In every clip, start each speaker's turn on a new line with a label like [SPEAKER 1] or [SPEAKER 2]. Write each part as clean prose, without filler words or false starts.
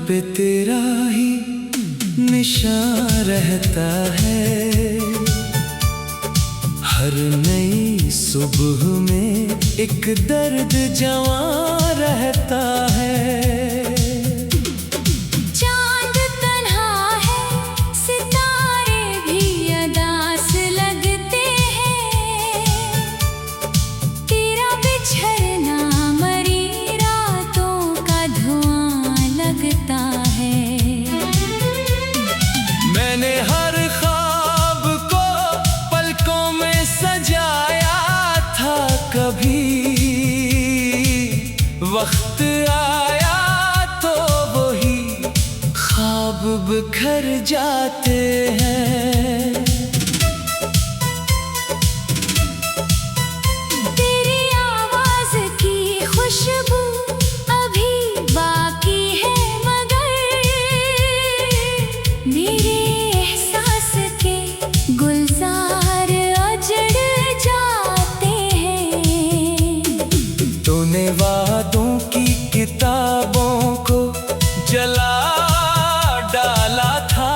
[SPEAKER 1] पे तेरा ही निशान रहता है। हर नई सुबह में एक दर्द जवां रहता है। मैंने हर ख्वाब को पलकों में सजाया था, कभी वक्त आया तो वही ख्वाब बिखर जाते हैं।
[SPEAKER 2] तेरी आवाज की खुशबू अभी बाकी है, मगर मेरे गुलजार उजड़ जाते हैं।
[SPEAKER 1] तूने वादों की किताबों को जला डाला था,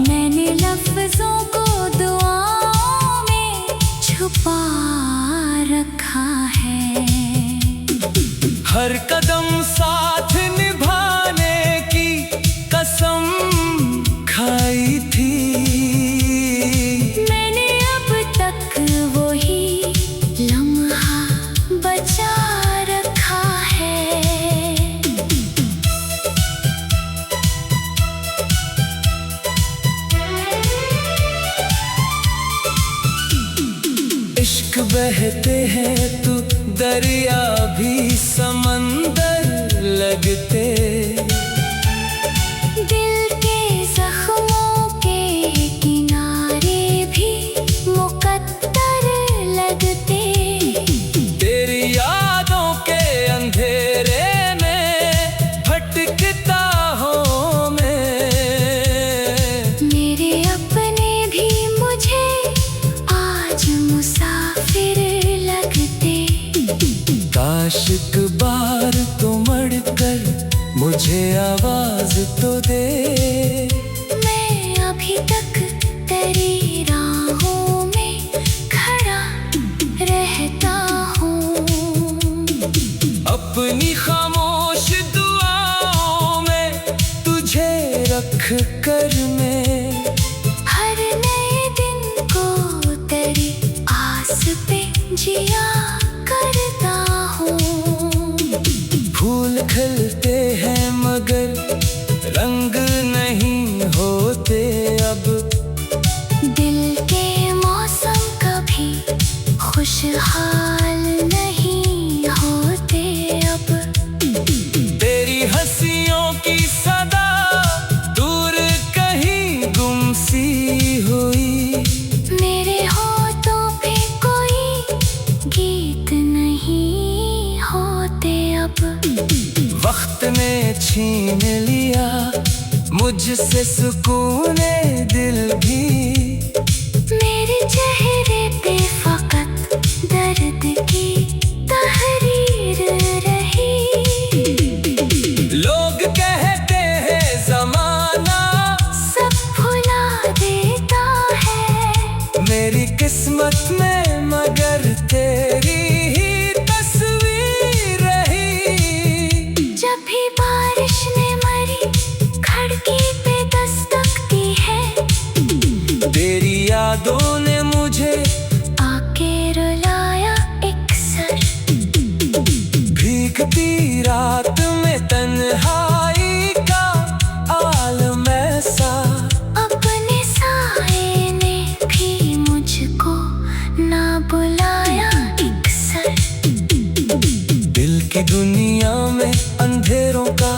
[SPEAKER 2] मैंने लफ्जों को दुआओं में छुपा रखा है।
[SPEAKER 1] हर कदम साथ निभाने की कसम खाई थी।
[SPEAKER 2] बचा रखा है।
[SPEAKER 1] इश्क बहते हैं तो दरिया भी समंदर लगते।
[SPEAKER 2] दिल के जख्मों के किनारे भी मुकद्दर लगते।
[SPEAKER 1] अंधेरे में भटकता हूँ मैं,
[SPEAKER 2] मेरे अपने भी मुझे आज मुसाफिर लगते।
[SPEAKER 1] काश एक बार तो मुड़कर मुझे आवाज तो दे।
[SPEAKER 2] मैं अभी तक तेरी राहों में खड़ा रहता हूँ।
[SPEAKER 1] अपनी खामोश दुआओं में तुझे रख कर मैं
[SPEAKER 2] हर नए दिन को तेरी आस पे जिया करता हूँ।
[SPEAKER 1] फूल खिलते हैं मगर रंग नहीं होते अब।
[SPEAKER 2] दिल के मौसम कभी खुशहाल नहीं होते अब।
[SPEAKER 1] तेरी हंसियों की सदा दूर कहीं गुम सी हुई।
[SPEAKER 2] मेरे होठों पे कोई गीत नहीं होते अब।
[SPEAKER 1] वक्त ने छीन लिया मुझसे सुकूने दिल भी।
[SPEAKER 2] मेरे चेहरे पे फकत दर्द की तहरीर रही।
[SPEAKER 1] लोग कहते हैं ज़माना
[SPEAKER 2] सब भुला देता है।
[SPEAKER 1] मेरी किस्मत में मगर तेरी ही तस्वीर रही।
[SPEAKER 2] जब भी बारिश ने मरी खिड़की पे दस्तक दी है,
[SPEAKER 1] तेरी यादों ने मुझे
[SPEAKER 2] आके रुलाया एक सर।
[SPEAKER 1] भीगती रात में तन्हाई का आलम ऐसा।
[SPEAKER 2] अपने साए ने भी मुझको ना बुलाया एक सर।
[SPEAKER 1] दिल की दुनिया में अंधेरों का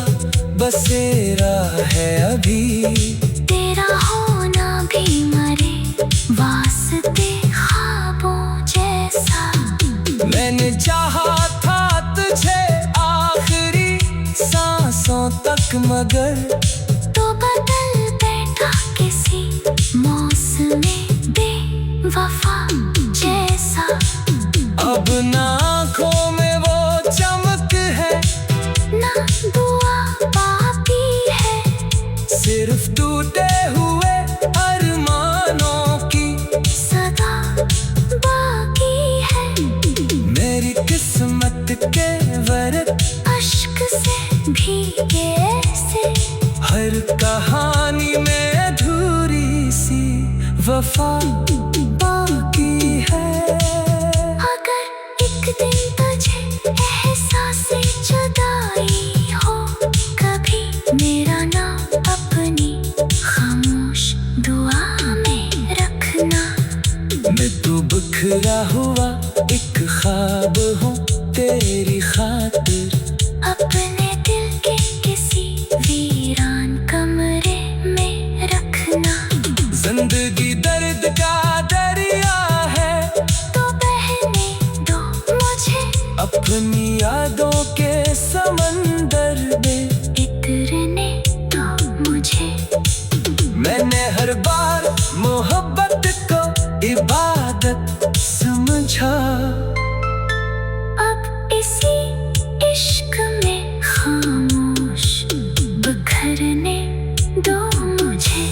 [SPEAKER 1] बसेरा है अभी।
[SPEAKER 2] तेरा होना भी मरे वास्ते ख्वाबों जैसा।
[SPEAKER 1] मैंने चाहा था तुझे आखिरी सांसों तक मगर
[SPEAKER 2] तो बदल बैठा किसी मौसम बेवफा जैसा।
[SPEAKER 1] अब ना आँखों में वो चमक है
[SPEAKER 2] ना दुआ
[SPEAKER 1] वफा बाकी है।
[SPEAKER 2] अगर एक दिन तुझे एहसास जुदाई हो, कभी मेरा नाम अपनी खामोश दुआ में रखना।
[SPEAKER 1] मैं तो बिखरा हुआ एक ख्वाब हूँ तेरी खातिर।
[SPEAKER 2] अपने दिल के किसी वीरान कमरे में रखना।
[SPEAKER 1] जिंदगी दर्द का दरिया है,
[SPEAKER 2] तो बहने दो मुझे
[SPEAKER 1] अपनी यादों के समंदर में
[SPEAKER 2] इतरने दो मुझे।
[SPEAKER 1] मैंने हर बार मोहब्बत को इबादत समझा।
[SPEAKER 2] अब इसी इश्क में खामोश बिखरने दो मुझे।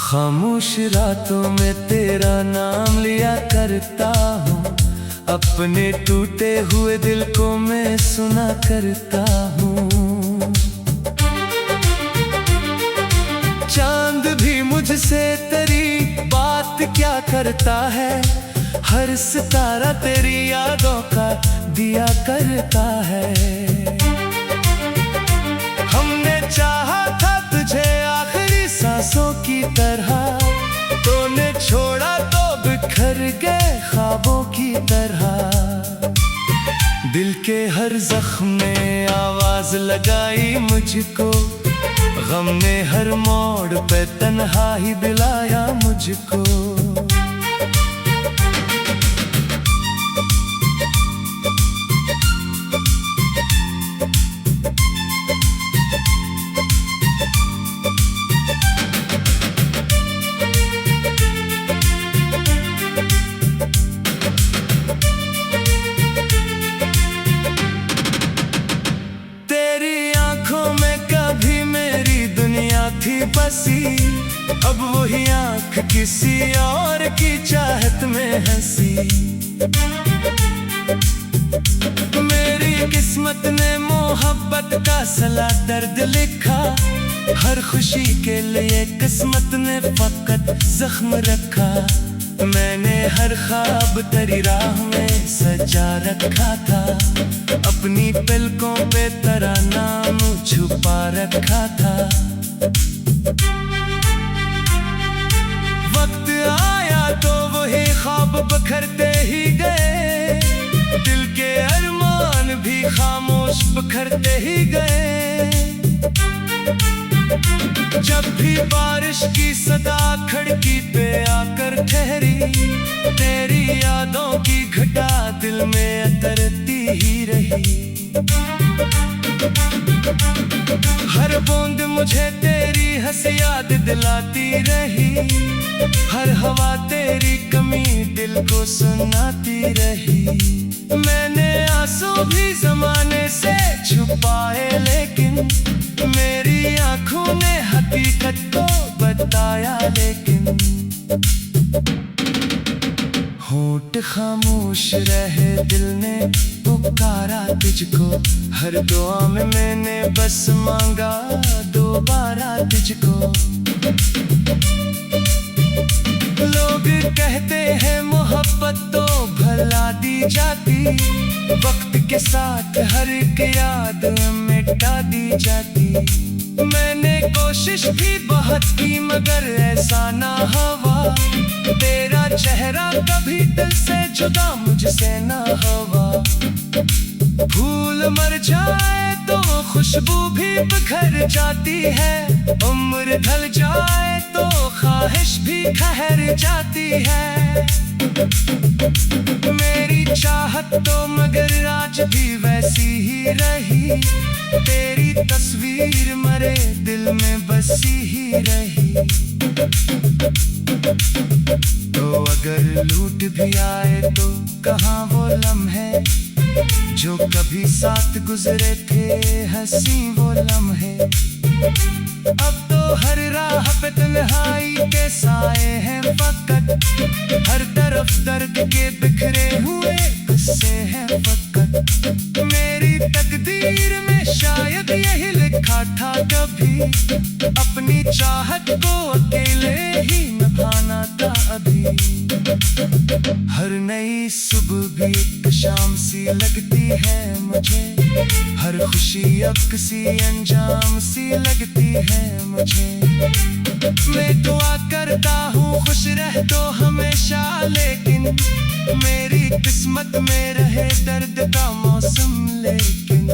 [SPEAKER 1] खामोश रातों में तेरा नाम लिया करता हूँ। अपने टूटे हुए दिल को मैं सुना करता हूँ। चांद भी मुझसे तेरी बात क्या करता है। हर सितारा तेरी यादों का दिया करता है। हमने चाहा था तुझे आखिरी सांसों की तरह, तूने छोड़ा तो बिखर गए ख्वाबों की तरह। दिल के हर जख्म में आवाज लगाई मुझको, गम ने हर मोड़ पे तन्हा ही बुलाया मुझको। थी बसी, अब वही आँख किसी और की चाहत में हंसी। मेरी किस्मत ने मोहब्बत का सला दर्द लिखा। हर खुशी के लिए किस्मत ने फकत जख्म रखा। मैंने हर ख्वाब तेरी राह में सजा रखा था। अपनी पलकों पे तेरा नाम छुपा रखा था। वक्त आया तो वही ख्वाब बिखरते ही गए। दिल के अरमान भी खामोश बिखरते ही गए। जब भी बारिश की सदा खिड़की पे आकर ठहरी, तेरी यादों की घटा दिल में उतरती ही रही। हर बूंद मुझे तेरी हंसी याद दिलाती रही। हर हवा तेरी कमी दिल को सुनाती रही। मैंने आंसू भी जमाने से छुपाए, लेकिन मेरी आंखों ने हकीकत को बताया। लेकिन होंठ खामोश रहे, दिल ने पुकारा तुझको। हर दुआ में मैंने बस मांगा दोबारा तुझको। लोग कहते हैं मोहब्बत तो भुला दी जाती, वक्त के साथ हर एक याद मिटा दी जाती। मैंने कोशिश भी बहुत की मगर ऐसा ना हुआ। तेरा चेहरा कभी दिल से जुदा मुझसे ना हुआ। फूल मर जाए तो खुशबू भी बिखर जाती है। उम्र ढल जाए तो ख्वाहिश भी ठहर जाती है। मेरी चाहत तो मगर आज भी वैसी ही रही। तेरी तस्वीर मरे दिल में बसी ही रही। तो अगर लूट भी आए तो कहाँ वो लम्हे जो कभी साथ गुजरे थे हंसी वो लम्हे, अब तो हर राह पे तन्हाई के साए हैं फकत। हर तरफ दर्द के बिखरे हुए किस्से हैं फकत। मेरी तकदीर में शायद यही लिखा था कभी, अपनी चाहत को अकेले ही निभाना था अभी। हर नई सुबह भी एक शाम सी लगती है मुझे, हर खुशी अब किसी अंजाम सी लगती है मुझे। मैं दुआ करता हूँ खुश रह तो हमेशा, लेकिन मेरी किस्मत में रहे दर्द का मौसम। लेकिन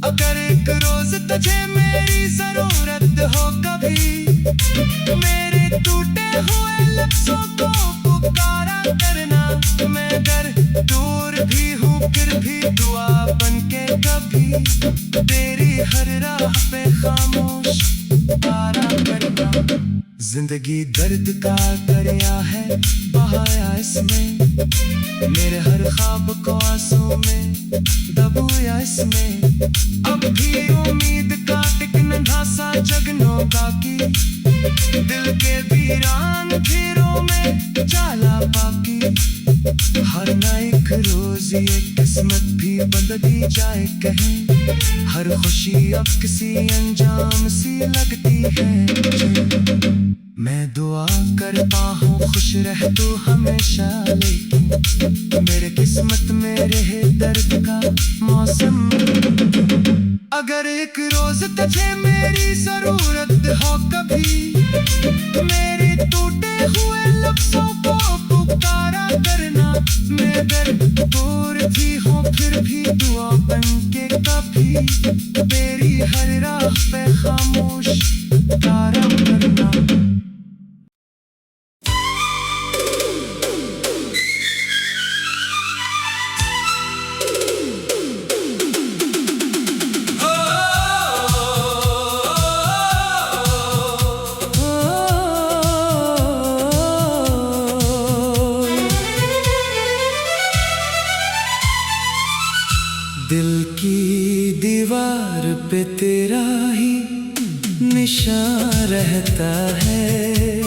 [SPEAKER 1] अगर एक रोज तुझे मेरी जरूरत हो कभी, मेरे टूटे हुए लफ्जों को पुकारा करना। मैं अगर दूर भी हूँ फिर भी दुआ बनके कभी तेरी हर राह पे खामोश पुकारा करना। जिंदगी दर्द का दरिया है बहाया इसमें, मेरे हर ख्वाब को आंसू में दबोया इसमें। अब भी उम्मीद का एक नन्हा सा जगनो बाकी, दिल के वीरान घेरों में जाला बाकी। हर नए रोज ये किस्मत भी बदल दी जाए कहीं, हर खुशी अब किसी अंजाम सी लगती है मुझे। मैं दुआ करता हूँ खुश रह तू हमेशा, लेकिन मेरे किस्मत में रहे दर्द का मौसम। अगर एक रोज तुझे मेरी जरूरत हो कभी, मेरे टूटे हुए लफ्जों को पुकारा करना। मैं अगर दूर भी हूँ फिर भी दुआ बनके कभी तेरी हर राह पे खामोश पुकारा करना। दिल की दीवार पे तेरा ही निशान रहता है,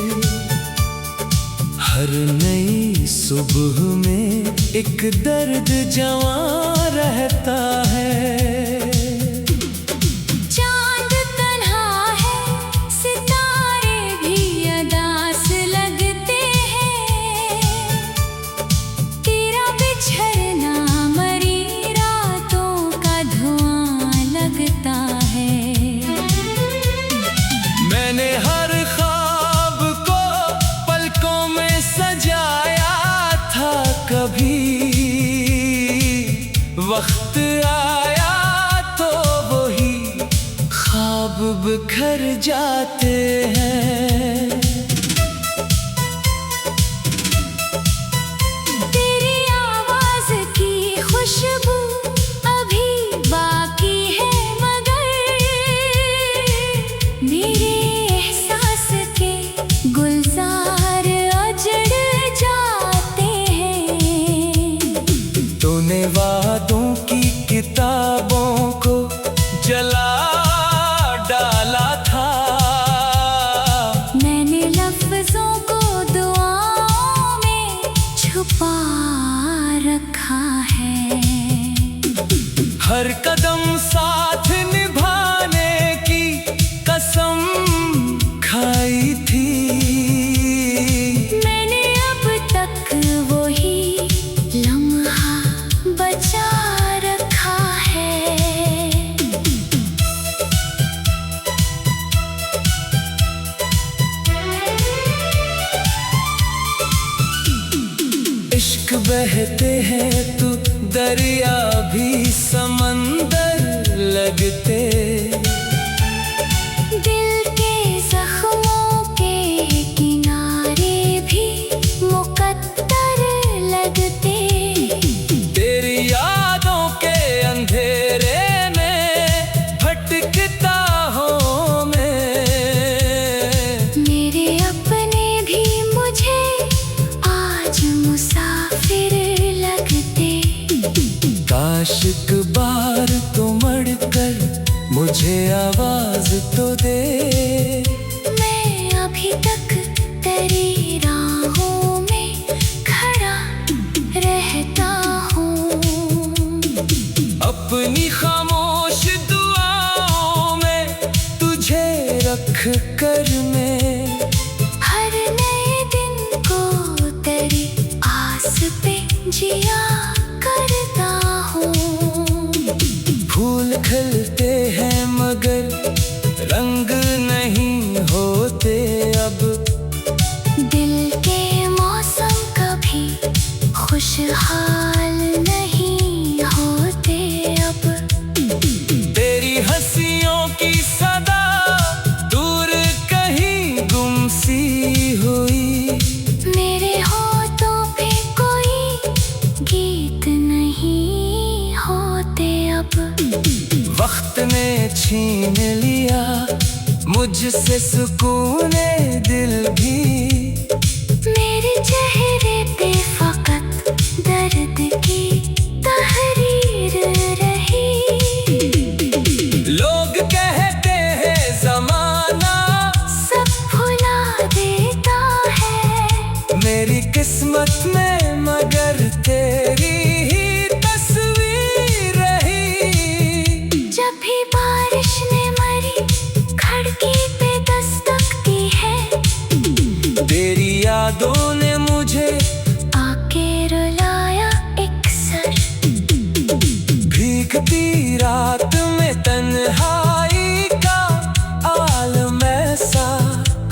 [SPEAKER 1] हर नई सुबह में एक दर्द जवां रहता है।
[SPEAKER 2] चांद तन्हा है, सितारे भी अदास लगते हैं, तेरा बिछड़ना मरी रातों का धुआं लगता है।
[SPEAKER 1] मैंने हर ख्वाब को पलकों में सजाया था कभी, वक्त आया तो वही ख्वाब बिखर जाते हैं।
[SPEAKER 2] तेरी आवाज की खुशबू अभी बाकी है, मगर मेरे एहसास के गुलजार उजड़ जाते हैं।
[SPEAKER 1] तूने वादों की किताबों को जला डाला था,
[SPEAKER 2] मैंने लफ्जों को दुआओं में छुपा रखा है।
[SPEAKER 1] हर कदम साथ निभाने की कसम खाई थी।
[SPEAKER 2] मैंने अब तक वही लम्हा बचा रखा है।
[SPEAKER 1] इश्क बहते हैं तो दरिया भी समंदर लगते,
[SPEAKER 2] दिल के जख्मों के किनारे भी मुकद्दर लगते।
[SPEAKER 1] तेरी यादों के अंधेरे में भटकता हूँ मैं।
[SPEAKER 2] मेरे अपने भी मुझे आज मुसाफिर लगते।
[SPEAKER 1] काश एक बार तो मड़कर मुझे आवाज तो दे।
[SPEAKER 2] मैं अभी तक तेरी राहों में खड़ा रहता हूँ।
[SPEAKER 1] अपनी खामोश दुआओं में तुझे रख कर मैं
[SPEAKER 2] हर नए दिन को तेरी आस पे जिया करता हूँ।
[SPEAKER 1] फूल खिलते हैं मगर रंग नहीं होते अब।
[SPEAKER 2] दिल के मौसम कभी खुशहाल नहीं होते अब।
[SPEAKER 1] तेरी हंसियों की सदा दूर कहीं गुम सी हुई।
[SPEAKER 2] मेरे होठों पे कोई गीत नहीं होते अब।
[SPEAKER 1] वक्त ने छीन लिया मुझसे सुकूने दिल भी।
[SPEAKER 2] मेरे चेहरे पे फकत दर्द की तहरीर रही।
[SPEAKER 1] लोग कहते हैं जमाना
[SPEAKER 2] सब भुला देता है।
[SPEAKER 1] मेरी किस्मत में मगर तेरी ही तस्वीर रही।
[SPEAKER 2] जब भी बारिश ने मरी खिड़की पे दस्तक दी है।
[SPEAKER 1] तेरी यादों ने मुझे
[SPEAKER 2] आके रुलाया एक सर।
[SPEAKER 1] भीगती रात में तन्हाई का आलम ऐसा।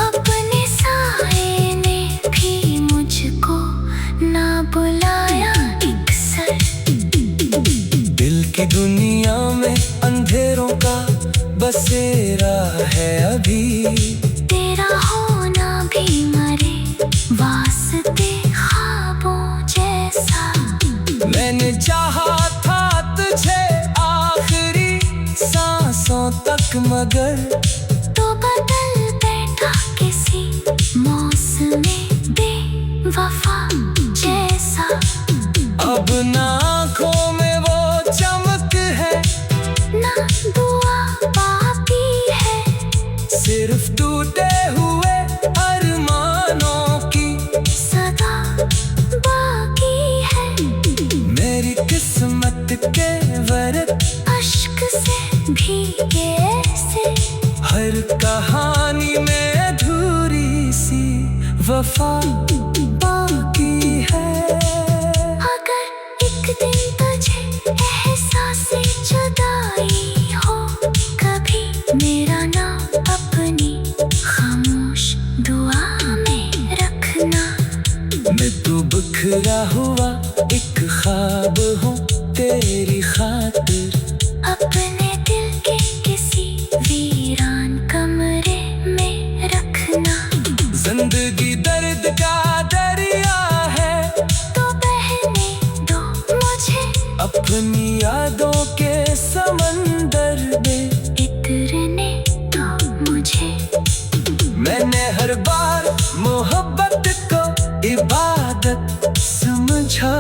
[SPEAKER 2] अपने साए ने भी मुझको ना बुलाया एक सर।
[SPEAKER 1] दिल की दुनिया में अंधेरों का बसेरा है अभी।
[SPEAKER 2] तेरा होना भी मरे वास्ते ख्वाबों जैसा।
[SPEAKER 1] मैंने चाहा था तुझे आखिरी सांसों तक मगर
[SPEAKER 2] तो बदल बैठा किसी मौसम बेवफा जैसा।
[SPEAKER 1] अब ना आँखों में वो चमक है
[SPEAKER 2] ना दुआ बाकी है।
[SPEAKER 1] सिर्फ टूटे हुए अरमानों की
[SPEAKER 2] सदा बाकी है।
[SPEAKER 1] मेरी किस्मत के वर्क
[SPEAKER 2] अश्क से भीगे से।
[SPEAKER 1] हर कहानी में अधूरी सी वफा बाकी है।
[SPEAKER 2] अगर एक दिन तुझे एहसास-ए जुदाई हो कभी, मेरा नाम अपनी खामोश दुआ में रखना।
[SPEAKER 1] मैं तो बिखरा हुआ एक ख्वाब हूँ तेरी खातिर।
[SPEAKER 2] अपने दिल के किसी वीरान कमरे में रखना।
[SPEAKER 1] जिंदगी दर्द का दरिया है
[SPEAKER 2] तो बहने दो मुझे
[SPEAKER 1] अपनी यादों के समंदर में।
[SPEAKER 2] इतरने दो मुझे।
[SPEAKER 1] मैंने हर बार मोहब्बत को इबादत समझा।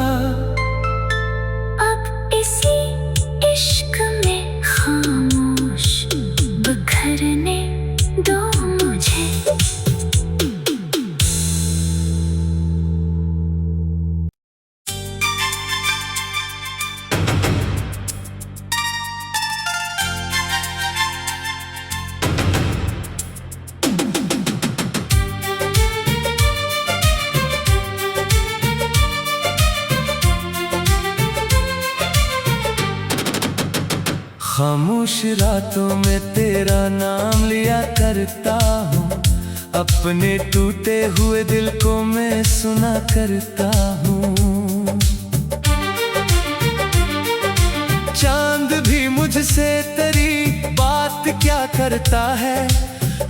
[SPEAKER 2] अब इसी इश्क में खामोश बिखरने दो मुझे।
[SPEAKER 1] खामोश रातों में तेरा नाम लिया करता हूँ। अपने टूटे हुए दिल को मैं सुना करता हूँ। चांद भी मुझसे तेरी बात क्या करता है।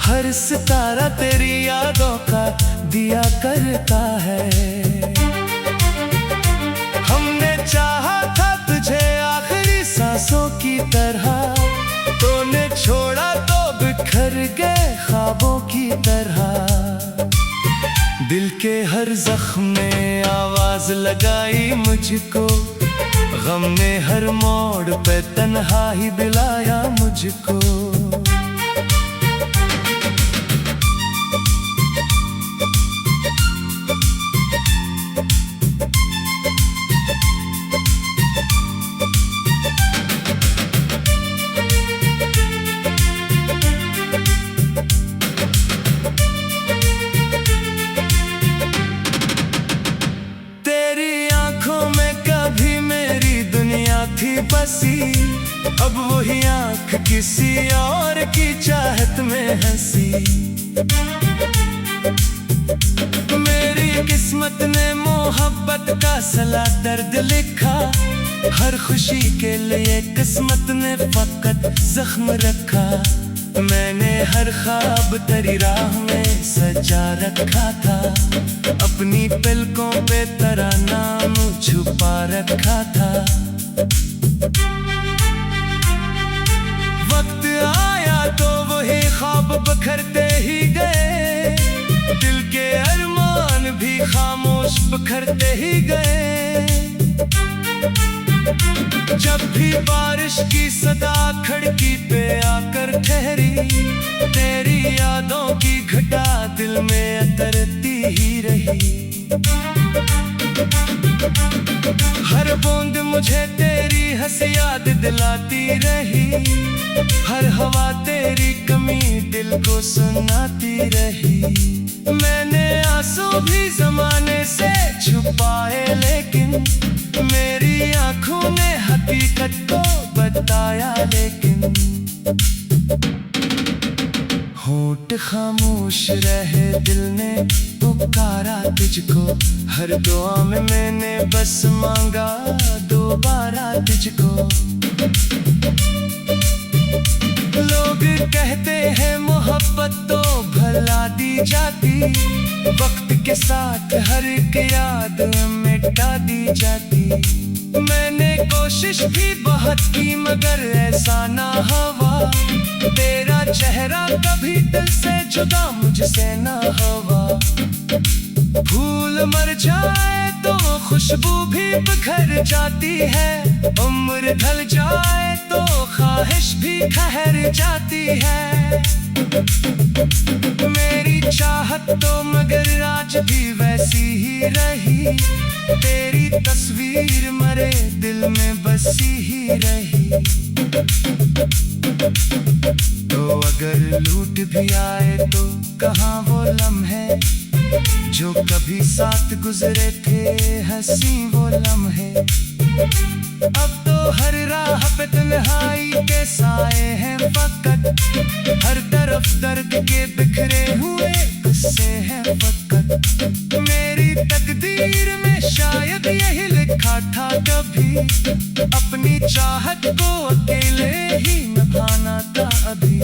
[SPEAKER 1] हर सितारा तेरी यादों का दिया करता है। हमने चाहा था तुझे आखिरी सांसों की तरह, तूने छोड़ा तो बिखर गए ख्वाबों की तरह। दिल के हर जख्म में आवाज लगाई मुझको, गम ने हर मोड़ पे तन्हा ही बिलाया मुझको। थी बसी अब वही आंख किसी और की चाहत में हंसी। मेरी किस्मत ने मोहब्बत का सला दर्द लिखा, हर खुशी के लिए किस्मत ने फकत जख्म रखा। मैंने हर ख्वाब तेरी राह में सजा रखा था, अपनी पलकों पे तेरा नाम छुपा रखा था। वक्त आया तो वही ख्वाब बखरते ही गए, दिल के अरमान भी खामोश बखरते ही गए। जब भी बारिश की सदा खिड़की पे आकर ठहरी, तेरी यादों की घटा दिल में अतरती ही रही। हर बूंद मुझे तेरी हंसी याद दिलाती रही, हर हवा तेरी कमी दिल को सुनाती रही। मैंने आंसू भी जमाने से छुपाए, लेकिन मेरी आंखों ने हकीकत को बताया। लेकिन होंठ खामोश रहे, दिल ने पुकारा तुझको, हर दुआ में मैंने बस मांगा दोबारा तुझको। लोग कहते हैं मोहब्बत तो भुला दी जाती, वक्त के साथ हर एक याद मिटा दी जाती। मैंने कोशिश भी बहुत की मगर ऐसा ना हुआ, तेरा चेहरा कभी दिल से जुदा मुझसे ना हुआ। फूल मर जाए तो खुशबू भी बिखर जाती है, उम्र ढल जाए तो ख्वाहिश भी ठहर जाती है। मेरी चाहत तो मगर आज भी वैसी ही रही, तेरी तस्वीर मरे दिल में बसी ही रही। तो अगर लूट भी आए तो कहाँ वो लम्हे जो कभी साथ गुजरे थे, हंसी वो लम्हे। अब तो हर राह पे तन्हाई के साए हैं फकत, हर तरफ दर्द के बिखरे हुए गुस्से हैं फकत। मेरी तकदीर में शायद यही लिखा था कभी, अपनी चाहत को अकेले ही निभाना था अभी।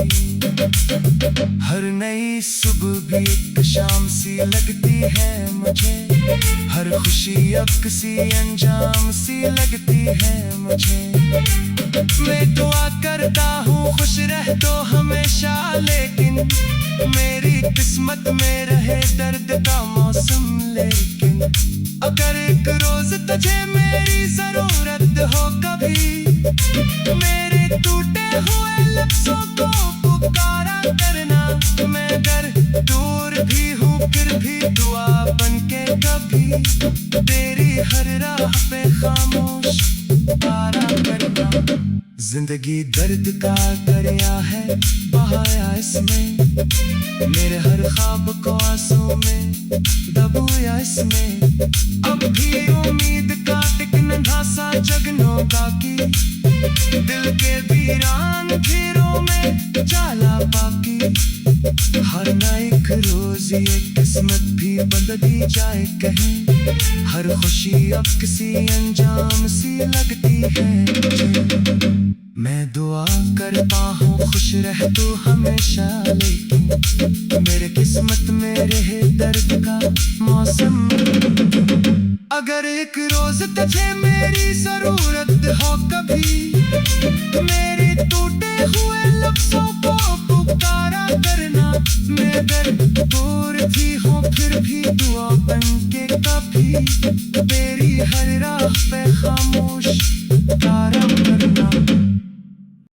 [SPEAKER 1] हर नई सुबह भी एक शाम सी लगती है मुझे, हर खुशी अब किसी अंजाम सी लगती है मुझे। मैं दुआ करता हूँ खुश रह तो हमेशा, लेकिन मेरी किस्मत में रहे दर्द का मौसम। लेकिन अगर एक रोज तुझे मेरी जरूरत हो कभी, मेरे टूटे हुए लफ्जों को पुकारा करना। मैं अगर दूर भी हूँ फिर भी दुआ बनके कभी, तेरी हर राह पे खामोश पुकारा करना। जिंदगी दर्द का दरिया है बहाया इसमें, मेरे हर ख्वाब को आंसू में दबोया इसमें। अब भी उम्मीद का एक नन्हा सा जगनों का की, दिल के वीरान घेरों में जाला बाकी। हर एक रोज ये किस्मत भी बदल दी जाए कहीं, हर खुशी अब किसी अंजाम सी लगती है मुझे। मैं दुआ करता हूँ खुश रह तू हमेशा, लेकिन मेरे किस्मत में रहे दर्द का मौसम। अगर एक रोज तुझे मेरी जरूरत हो कभी, मेरे टूटे हुए लफ्जों को पुकारा करना। मैं अगर दूर भी हूँ फिर भी दुआ बन